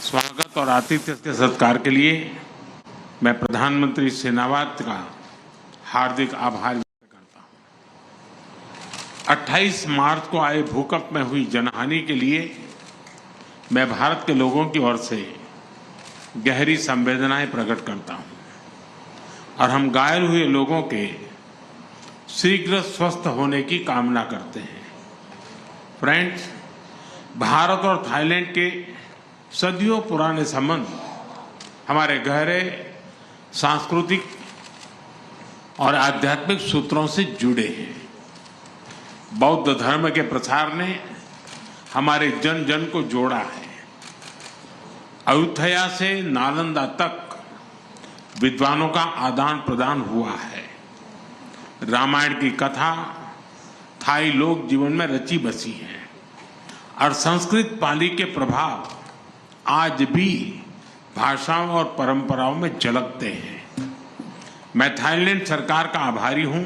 स्वागत और आतिथ्य के सत्कार के लिए मैं प्रधानमंत्री सेनावत का हार्दिक आभार व्यक्त करता हूं। 28 मार्च को आए भूकंप में हुई जनहानि के लिए मैं भारत के लोगों की ओर से गहरी संवेदनाएं प्रकट करता हूं और हम घायल हुए लोगों के शीघ्र स्वस्थ होने की कामना करते हैं। फ्रेंड्स, भारत और थाईलैंड के सदियों पुराने संबंध हमारे गहरे सांस्कृतिक और आध्यात्मिक सूत्रों से जुड़े हैं। बौद्ध धर्म के प्रसार ने हमारे जन जन को जोड़ा है। अयोध्या से नालंदा तक विद्वानों का आदान प्रदान हुआ है। रामायण की कथा थाई लोक जीवन में रची बसी है और संस्कृत पाली के प्रभाव आज भी भाषाओं और परंपराओं में झलकते हैं। मैं थाईलैंड सरकार का आभारी हूं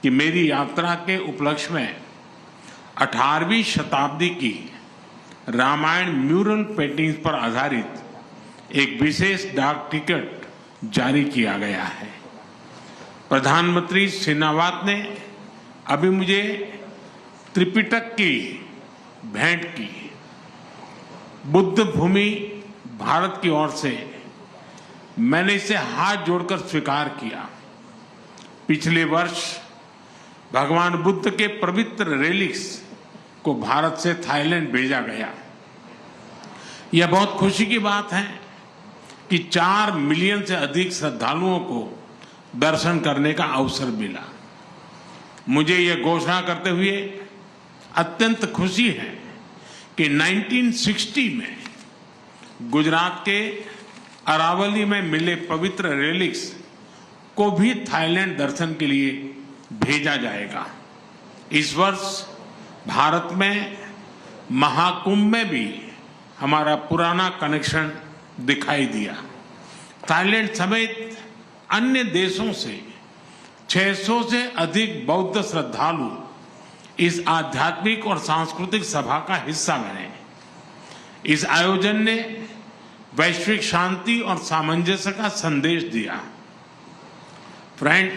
कि मेरी यात्रा के उपलक्ष्य में 18वीं शताब्दी की रामायण म्यूरल पेंटिंग्स पर आधारित एक विशेष डाक टिकट जारी किया गया है। प्रधानमंत्री सेनावत ने अभी मुझे त्रिपिटक की भेंट की। बुद्ध भूमि भारत की ओर से मैंने इसे हाथ जोड़कर स्वीकार किया। पिछले वर्ष भगवान बुद्ध के पवित्र रेलिक्स को भारत से थाईलैंड भेजा गया। यह बहुत खुशी की बात है कि 4 मिलियन से अधिक श्रद्धालुओं को दर्शन करने का अवसर मिला। मुझे यह घोषणा करते हुए अत्यंत खुशी है कि 1960 में गुजरात के अरावली में मिले पवित्र रेलिक्स को भी थाईलैंड दर्शन के लिए भेजा जाएगा। इस वर्ष भारत में महाकुंभ में भी हमारा पुराना कनेक्शन दिखाई दिया। थाईलैंड समेत अन्य देशों से 600 से अधिक बौद्ध श्रद्धालु इस आध्यात्मिक और सांस्कृतिक सभा का हिस्सा बने। इस आयोजन ने वैश्विक शांति और सामंजस्य का संदेश दिया। फ्रेंड्स,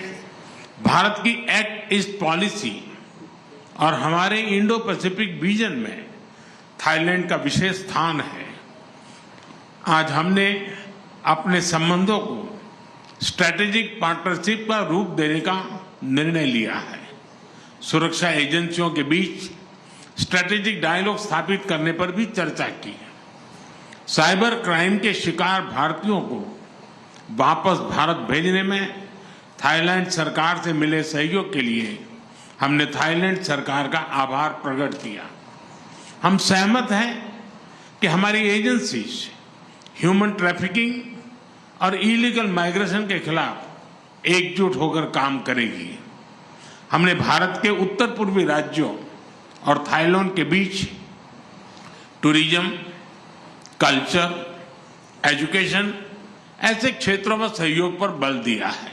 भारत की एक्ट ईस्ट पॉलिसी और हमारे इंडो पैसिफिक विजन में थाईलैंड का विशेष स्थान है। आज हमने अपने संबंधों को स्ट्रैटेजिक पार्टनरशिप का रूप देने का निर्णय लिया है। सुरक्षा एजेंसियों के बीच स्ट्रैटेजिक डायलॉग स्थापित करने पर भी चर्चा की। साइबर क्राइम के शिकार भारतीयों को वापस भारत भेजने में थाईलैंड सरकार से मिले सहयोग के लिए हमने थाईलैंड सरकार का आभार प्रकट किया। हम सहमत हैं कि हमारी एजेंसीज ह्यूमन ट्रैफिकिंग और इलीगल माइग्रेशन के खिलाफ एकजुट होकर काम करेगी। हमने भारत के उत्तर पूर्वी राज्यों और थाईलैंड के बीच टूरिज्म, कल्चर, एजुकेशन ऐसे क्षेत्रों में सहयोग पर बल दिया है।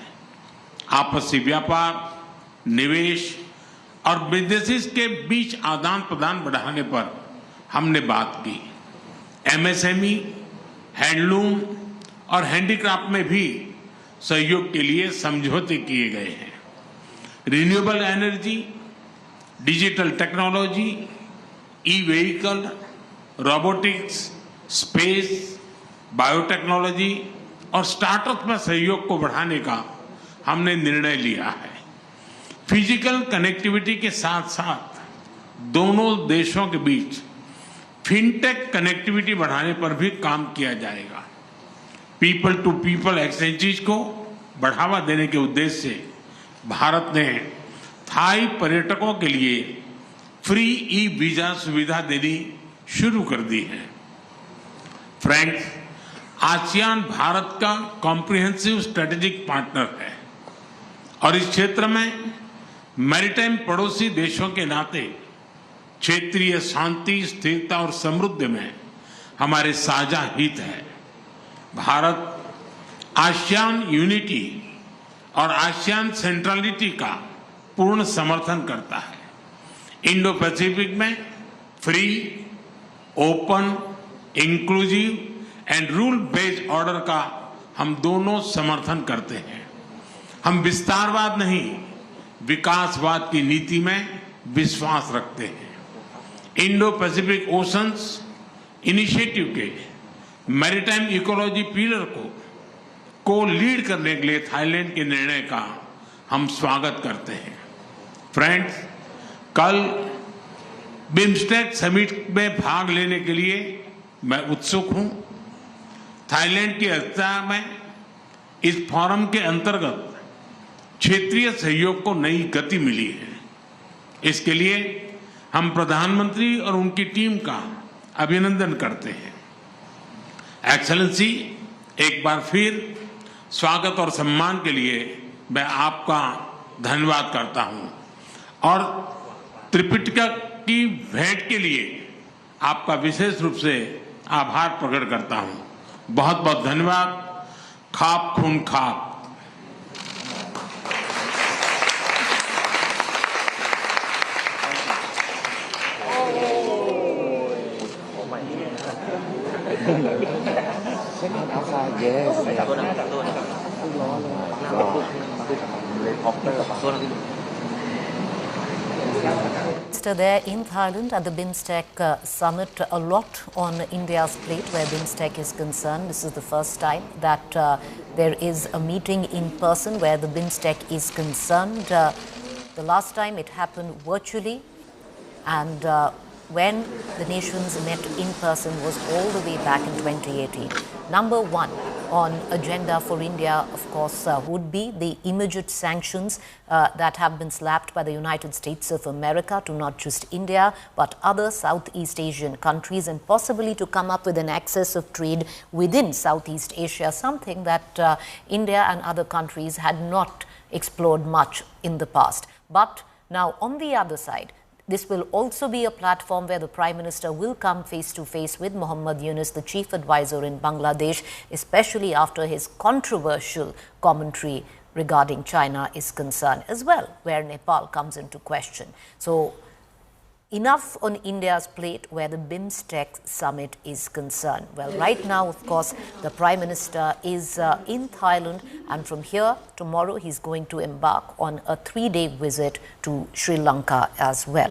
आपसी व्यापार, निवेश और बिजनेसेस के बीच आदान प्रदान बढ़ाने पर हमने बात की। एमएसएमई, हैंडलूम और हैंडीक्राफ्ट में भी सहयोग के लिए समझौते किए गए हैं। Renewable energy, digital technology, e vehicle, robotics, space, biotechnology और स्टार्टअप में सहयोग को बढ़ाने का हमने निर्णय लिया है। फिजिकल कनेक्टिविटी के साथ साथ दोनों देशों के बीच फिनटेक कनेक्टिविटी बढ़ाने पर भी काम किया जाएगा। पीपल टू पीपल एक्सचेंजेस को बढ़ावा देने के उद्देश्य से भारत ने थाई पर्यटकों के लिए फ्री ई वीजा सुविधा देनी शुरू कर दी है। फ्रेंड्स, आसियान भारत का कॉम्प्रिहेंसिव स्ट्रेटेजिक पार्टनर है और इस क्षेत्र में मैरीटाइम पड़ोसी देशों के नाते क्षेत्रीय शांति, स्थिरता और समृद्धि में हमारे साझा हित है। भारत आसियान यूनिटी और आसियान सेंट्रलिटी का पूर्ण समर्थन करता है। इंडो पैसिफिक में free, open, inclusive and rule based order का हम दोनों समर्थन करते हैं। हम विस्तारवाद नहीं, विकासवाद की नीति में विश्वास रखते हैं। इंडो पैसिफिक ओशंस इनिशिएटिव के मैरीटाइम इकोलॉजी पिलर को लीड करने के लिए थाईलैंड के निर्णय का हम स्वागत करते हैं। फ्रेंड्स, कल बिम्स्टेक समिट में भाग लेने के लिए मैं उत्सुक हूं। थाईलैंड की अध्यक्षता में इस फोरम के अंतर्गत क्षेत्रीय सहयोग को नई गति मिली है। इसके लिए हम प्रधानमंत्री और उनकी टीम का अभिनंदन करते हैं। एक्सेलेंसी, एक बार फिर स्वागत और सम्मान के लिए मैं आपका धन्यवाद करता हूं और त्रिपिटका की भेंट के लिए आपका विशेष रूप से आभार प्रकट करता हूं। बहुत बहुत धन्यवाद। खाप खून खाप। There in Thailand at the BIMSTEC summit, a lot on India's plate where BIMSTEC is concerned. This is the first time that there is a meeting in person where the BIMSTEC is concerned. The last time it happened virtually, and when the nations met in person was all the way back in 2018. Number one on agenda for India, of course, would be the immediate sanctions that have been slapped by the United States of America to not just India, but other Southeast Asian countries, and possibly to come up with an access of trade within Southeast Asia, something that India and other countries had not explored much in the past. But now, on the other side, this will also be a platform where the Prime Minister will come face to face with Muhammad Yunus, the chief advisor in Bangladesh, especially after his controversial commentary regarding China is concerned, as well, where Nepal comes into question. So, enough on India's plate where the BIMSTEC summit is concerned. Well, right now, of course, the Prime Minister is in Thailand, and from here, tomorrow, he's going to embark on a 3-day visit to Sri Lanka as well.